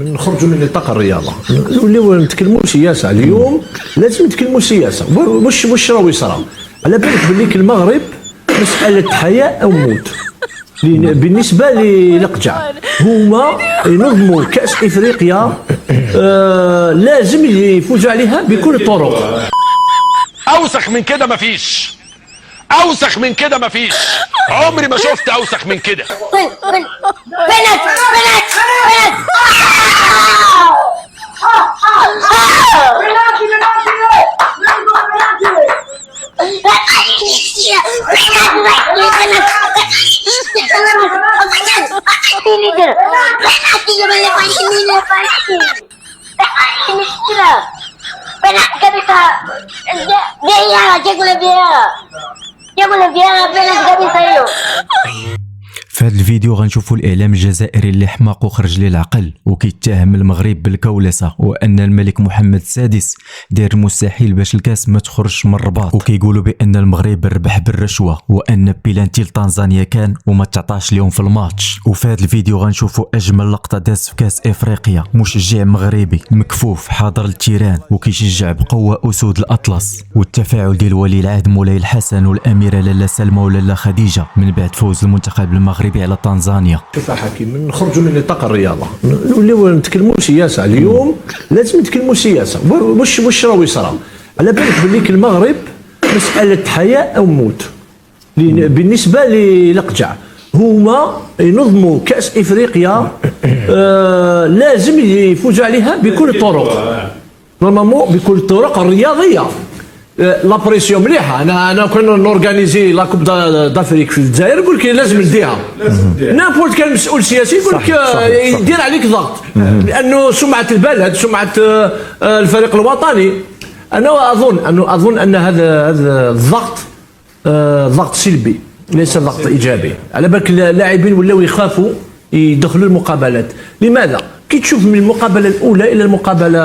نخرجوا من نطاق الرياضه نوليو نتكلموا سياسه. اليوم لازم نتكلموا سياسه، واش راه يصرى. على بالك باللي المغرب مساله حياه او موت. بالنسبه للقجع هما ينظموا كاس افريقيا، لازم يفوزوا عليها بكل الطرق. اوسخ من كده مفيش، اوسخ من كده مفيش، عمري ما شفت اوسخ من كده. بنات في هذا الفيديو غنشوفوا الاعلام الجزائري اللي حماق وخرج للعقل وكيتهم المغرب بالكولسه، وان الملك محمد السادس داير المستحيل باش الكاس ما تخرجش من الرباط، وكيقولوا بان المغرب ربح بالرشوه وان بيلانتي لتنزانيا كان وما تعطاش لهم في الماتش. وفي هذا الفيديو غنشوفوا اجمل لقطه داز في كاس افريقيا، مشجع مغربي مكفوف حاضر التيران وكيشجع بقوه اسود الاطلس، والتفاعل ديال ولي العهد مولاي الحسن والاميره لاله سلمى ولاله خديجه من بعد فوز المنتخب المغربي على تنزانيا. شوف حكيم، نخرجوا من نطاق الرياضه نوليو نتكلموا سياسه. اليوم لازم نتكلموا سياسه، واش راه يصرى. على بالك باللي المغرب مساله حياه او موت. بالنسبه للقجع هما ينظموا كاس افريقيا، لازم يفوزوا عليها بكل الطرق، نورمالمون بكل الطرق الرياضيه. لا بريسيون مليحه. انا كون نورغانيزي لا كوب دافريك في الجزائر نقول لك لازم نديها. نابولت كان مسؤول سياسي يقول لك يدير عليك ضغط، لانه سمعه البلد، سمعه الفريق الوطني. انا اظن ان هذا الضغط ضغط سلبي ليس ضغط ايجابي. على بالك اللاعبين ولاو يخافوا يدخلوا المقابلات. لماذا؟ كي تشوف من المقابله الاولى الى المقابله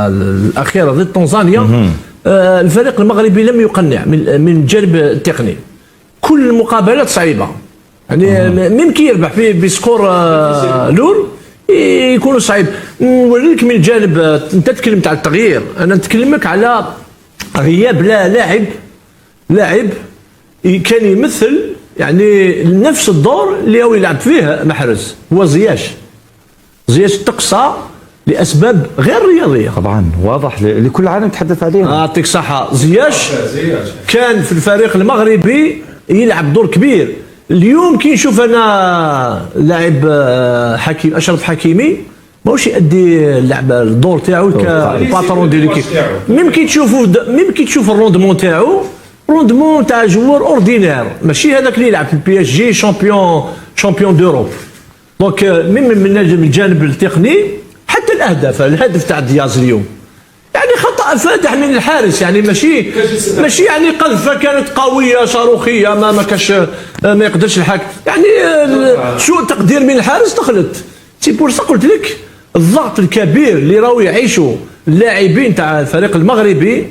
الاخيره ضد تنزانيا، الفريق المغربي لم يقنع من الجانب التقني. كل المقابلات صعيبه، يعني ممكن يربح بسكور لول يكون صعيب. نوريك من الجانب، انت تكلمت على التغيير، انا نتكلمك على غياب لاعب كان يمثل يعني نفس الدور اللي هو يلعب فيه محرز، هو زياش تقصى لاسباب غير رياضيه. طبعا واضح لكل عالم نتحدث عليه. يعطيك صحه. زياش كان في الفريق المغربي يلعب دور كبير. اليوم كي نشوف انا لاعب حكيم اشرف حكيمي ماهوش يؤدي اللعب الدور تاعو كباترون ديال ليكيب. ممكن تشوف الروندمون تاعو، روندمون تاع جوار اوردينير، ماشي هذاك اللي يلعب في البي اس جي شامبيون دوروب. دونك من الجانب التقني حتى الهدف تاع دياز اليوم يعني خطا فادح من الحارس، يعني ماشي يعني قذفه كانت قويه صاروخيه ما كاش ما يقدرش الحكم، يعني سوء تقدير من الحارس دخلت. سي بور سا قلت لك الضغط الكبير اللي راهو يعيشوا اللاعبين تاع الفريق المغربي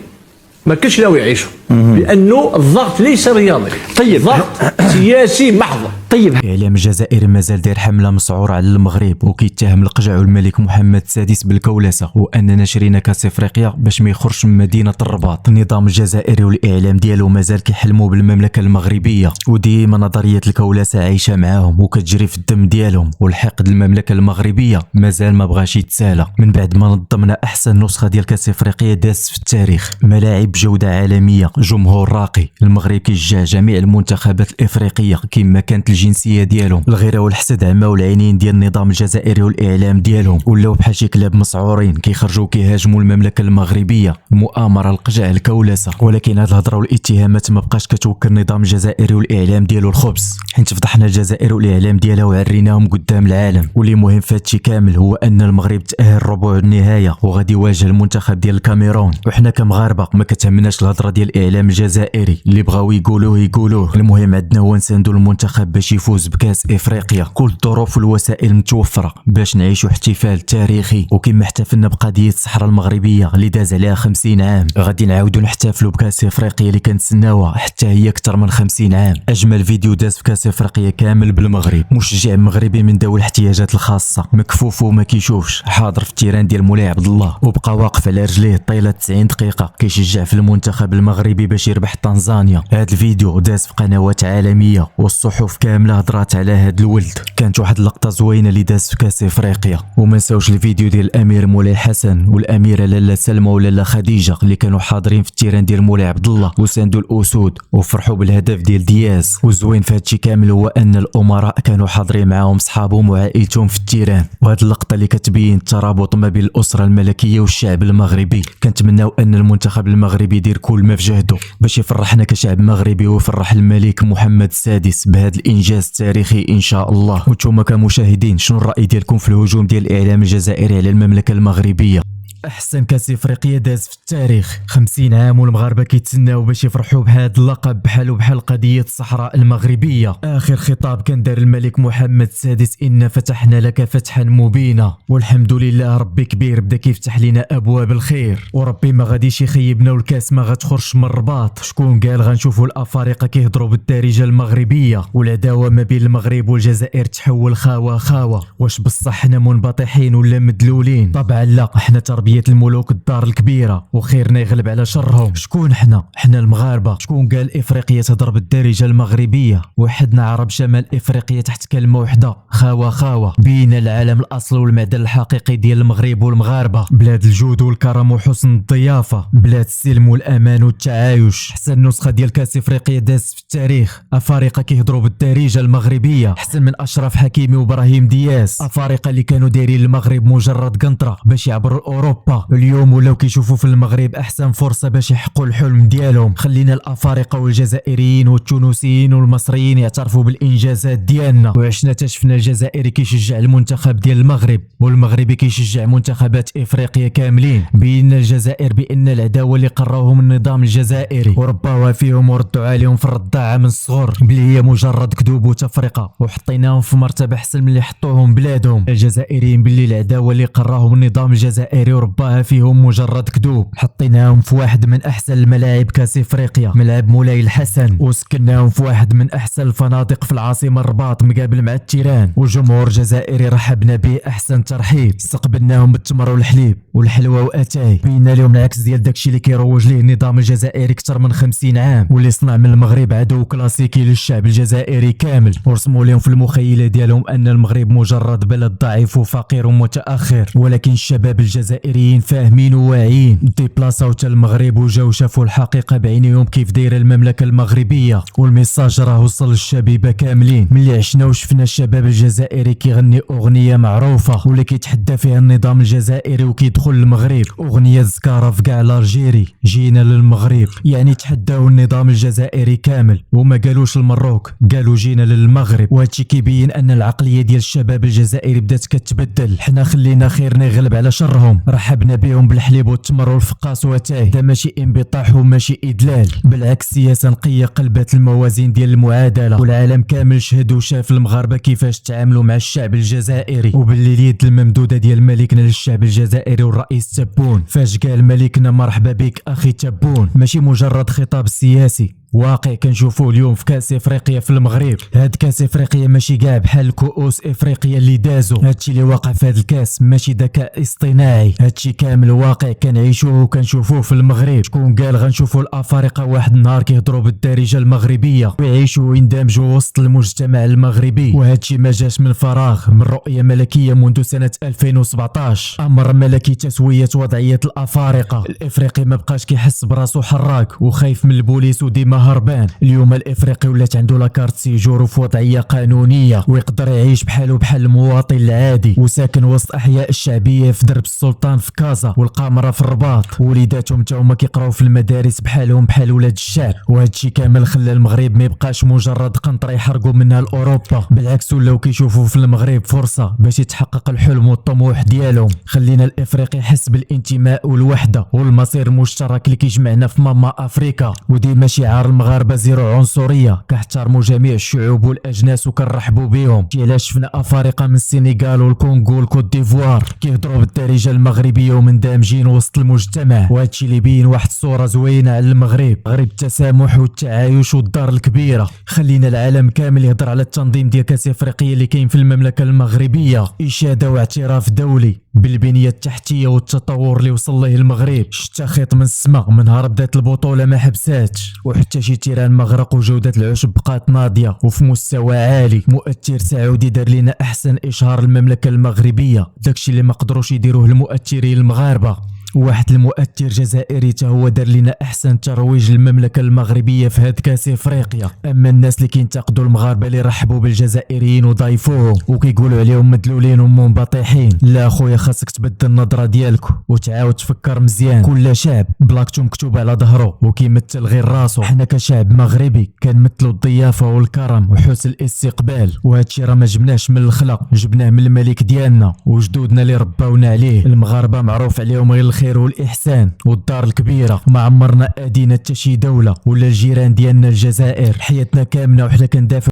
ما كاش راهو يعيشوا، لانه الضغط ليس رياضي. طيب ضغط سياسي محض. طيب الاعلام الجزائري مازال داير حمله مسعوره على المغرب وكيتهم القجع والملك محمد السادس بالكولسه، واننا شرينا كاس افريقيا باش ما يخرجش من مدينه الرباط. النظام الجزائري والاعلام ديالو مازال كيحلموا بالمملكه المغربيه، وديما نظريه الكولسه عايشه معاهم وكتجري في الدم ديالهم، والحقد المملكه المغربيه مازال ما بغاش يتسالى. من بعد ما نظمنا احسن نسخه ديال كاس افريقيا داز في التاريخ، ملاعب جوده عالميه، جمهور راقي، المغرب كيشجع جميع المنتخبات الافريقيه كما كانت الجنسيه ديالهم. الغيره والحسد عماو العينين ديال النظام الجزائري والاعلام ديالهم، ولاو بحال شي كلاب مسعورين كيخرجوا كيهاجموا المملكه المغربيه، المؤامره، القجع، الكولسه. ولكن هاد الهضره والاتهامات ما بقاش كتوكل النظام الجزائري والاعلام ديالو الخبز، حيت فضحنا الجزائر والاعلام ديالها وعريناهم قدام العالم. واللي مهم في هادشي كامل هو ان المغرب تاهل ربع النهايه وغادي يواجه المنتخب ديال الكاميرون، وحنا كمغاربه ما كتهمناش الهضره ديال الاعلام الاعلام الجزائري اللي بغاو يقولوه. المهم عندنا هو نساندو المنتخب باش يفوز بكاس افريقيا. كل الظروف والوسائل متوفره باش نعيشوا احتفال تاريخي، وكما احتفلنا بقضيه الصحراء المغربيه اللي داز عليها 50 عام، غادي نعاودوا نحتفلوا بكاس افريقيا اللي كنتسناوها حتى هي اكثر من 50 عام. اجمل فيديو داز في كاس افريقيا كامل بالمغرب، مشجع مغربي من ذوي الاحتياجات الخاصه مكفوف وما كيشوفش، حاضر في التيران ديال مولاي عبد الله وبقى واقف على رجليه طيله 90 دقيقه كيشجع في المنتخب المغربي باش يربح تنزانيا. هذا الفيديو داز في قنوات عالميه والصحف كامله هضرات على هذا الولد. كانت واحد اللقطه زوينه اللي داز في كاس افريقيا. وما نساوش الفيديو ديال الامير مولاي الحسن والاميره لاله سلمى ولاله خديجه اللي كانوا حاضرين في التيران ديال مولاي عبد الله وساندوا الاسود وفرحوا بالهدف ديال دياز. والزوين في هادشي كامل هو ان الامراء كانوا حاضرين معاهم صحابهم وعائلتهم في التيران. وهذه اللقطه اللي كتبين الترابط ما بين الاسره الملكيه والشعب المغربي. كنتمناو ان المنتخب المغربي يدير كل ما في جهده باش يفرحنا كشعب مغربي ويفرح الملك محمد السادس بهذا الانجاز التاريخي ان شاء الله. وانتم كمشاهدين شنو الراي ديالكم في الهجوم ديال الاعلام الجزائري على المملكه المغربيه؟ احسن كاس افريقيا داز في التاريخ، 50 عام والمغاربه كيتسناو باش يفرحوا بهذا اللقب بحال قضيه الصحراء المغربيه. اخر خطاب كان دار الملك محمد السادس ان فتحنا لك فتحا مبينا، والحمد لله ربي كبير بدا كيفتح لنا ابواب الخير، وربي ما غاديش يخيبنا والكاس ما غتخرجش من الرباط. شكون قال غنشوفوا الافارقه كيهضروا بالدارجه المغربيه والعداوه ما بين المغرب والجزائر تحول خاوه؟ واش بصح حنا منبطحين ولا مدلولين؟ طبعا لا، حنا تربيه الملوك الدار الكبيره وخيرنا يغلب على شرهم. شكون حنا المغاربه؟ شكون قال افريقيا تضرب الدارجه المغربيه؟ وحدنا عرب شمال افريقيا تحت كلمه وحده، خاوه. بين العالم الاصل والمعدن الحقيقي ديال المغرب والمغاربه، بلاد الجود والكرم وحسن الضيافه، بلاد السلم والامان والتعايش. احسن نسخه ديال كاس افريقيا داز في التاريخ، افارقه كيهضروا بالدارجه المغربيه احسن من اشرف حكيمي وابراهيم دياس. افارقه اللي كانوا دايرين المغرب مجرد قنطره باش يعبروا اوروبا، اليوم ولاو كيشوفوا في المغرب احسن فرصه باش يحققوا الحلم ديالهم. خلينا الافارقه والجزائريين والتونسيين والمصريين يعترفوا بالانجازات ديالنا. وعشنا شفنا الجزائري كيشجع المنتخب ديال المغرب والمغربي كيشجع منتخبات افريقيا كاملين. بين الجزائر بان العداوه اللي قراوهم النظام الجزائري ورباوها فيهم وردوا عليهم في الرضاعه من الصغر بلي هي مجرد كذوب وتفرقه، وحطيناهم في مرتبه احسن من اللي حطوهم بلادهم. الجزائريين باللي العداوه اللي قراهم النظام الجزائري ورباها فيهم مجرد كذوب، حطيناهم في واحد من احسن الملاعب كاس افريقيا ملعب مولاي الحسن، وسكناهم في واحد من احسن الفنادق في العاصمه الرباط مقابل مع التيران، والجمهور الجزائري رحبنا به احسن ترحيب. استقبلناهم بالتمر والحليب والحلوى واتاي، بينا لهم العكس ديال داكشي اللي كيروج ليه النظام الجزائري اكثر من 50 عام واللي صنع من المغرب عدو كلاسيكي للشعب الجزائري كامل. ورسموا لهم في المخيله ديالهم ان المغرب مجرد بلد ضعيف وفقير ومتاخر، ولكن الشباب الجزائريين فاهمين وواعيين ديبلاصاو حتى المغرب وجاو شافوا الحقيقه بعينيهم كيف دايره المملكه المغربيه، والميساج راه وصل للشبيبه كاملين. ملي عشنا وشفنا الشباب الجزائري كيغني اغنيه معروفه واللي كيتحدى فيها النظام الجزائري وكيدخل المغرب، اغنيه زكاره في كاع لالجيري جينا للمغرب، يعني تحداو النظام الجزائري كامل وما قالوش المروك، قالوا جينا للمغرب. وهادشي كيبين ان العقليه ديال الشباب الجزائري بدات كتبدل. حنا خلينا خيرنا يغلب على شرهم، رحبنا بهم بالحليب والتمر والفقاس واتاي. هذا ماشي انبطاح وماشي ادلال، بالعكس سياسه نقيه قلبت الموازين ديال المعادله، والعالم كامل شهد وشاف المغاربه كيفاش تعاملوا مع الشعب الجزائري، وباللي اليد الممدوده ديال ملكنا للشعب الجزائري والرئيس تبون. فاش قال ملكنا مرحبا بك اخي تبون، ماشي مجرد خطاب سياسي، واقع كنشوفوه اليوم في كاس افريقيا في المغرب. هاد كاس افريقيا ماشي كاع بحال كؤوس افريقيا اللي دازو، هادشي اللي واقع في هاد الكاس ماشي ذكاء اصطناعي، هادشي كامل واقع كنعيشوه وكنشوفوه في المغرب. شكون قال غنشوفوا الافارقه واحد النهار كيهضروا بالدارجه المغربيه ويعيشوا ويندمجوا وسط المجتمع المغربي؟ وهادشي ما جاش من فراغ، من رؤيه ملكيه منذ سنه 2017، امر ملكي تسويه وضعيه الافارقه. الافريقي ما بقاش كيحس براسو حراك وخايف من البوليس وديما هربان. اليوم الافريقي ولات عنده لاكارت سيجور في وضعيه قانونيه ويقدر يعيش بحاله بحال المواطن العادي وساكن وسط احياء الشعبيه في درب السلطان في كازا والقامره في الرباط. وليداتهم تا هما كيقراو في المدارس بحالهم بحال ولاد الشعب. وهذا الشيء كامل خلى المغرب ما يبقاش مجرد قنطره يحرقوا منها لاوروبا، بالعكس ولاو كيشوفوا في المغرب فرصه باش يتحقق الحلم والطموح ديالهم. خلينا الافريقي يحس بالانتماء والوحده والمصير المشترك اللي كيجمعنا في ماما افريكا. وديما شعار المغاربه زيرو عنصريه، كنحترموا جميع الشعوب والاجناس وكنرحبوا بهم. علاش شفنا افارقه من السنغال والكونغو والكوت ديفوار كيهضروا بالدارجه المغربيه ومندمجين وسط المجتمع. وهذا الشيء اللي يبين واحد الصوره زوينه على المغرب، مغرب التسامح والتعايش والدار الكبيره. خلينا العالم كامل يهضر على التنظيم ديال كاس افريقيا اللي كاين في المملكه المغربيه، اشاده واعتراف دولي بالبنيه التحتيه والتطور اللي وصل له المغرب. شتا خيط من السماء من نهار بدات البطوله ما حبساتش، وحتى شي تيران مغرق وجوده العشب بقات ناضيه وفي مستوى عالي. مؤثر سعودي دار لنا احسن اشهار المملكه المغربيه، داكشي اللي ما قدروش يديروه المؤثرين المغاربه. واحد المؤثر جزائري تا هو دار لنا احسن ترويج للمملكه المغربيه في هاد كاس افريقيا. اما الناس اللي كينتقدوا المغاربه اللي رحبوا بالجزائريين وضايفوهم وكيقولوا عليهم مدلولين ومنبطحين، لا خويا خاصك تبدل النظره ديالك وتعاود تفكر مزيان. كل شعب بلاكتو مكتوبه على ظهره وكيمثل غير راسو. حنا كشعب مغربي كنمثلوا الضيافه والكرم وحسن الاستقبال، وهادشي راه ما جبناش من الخلا، جبناه من الملك ديالنا وجدودنا اللي رباونا عليه. المغاربه معروف عليهم غير الخير والاحسان والدار الكبيره، ما عمرنا ادينا حتى شي دوله ولا الجيران ديالنا الجزائر. حياتنا كامله وحنا كندافع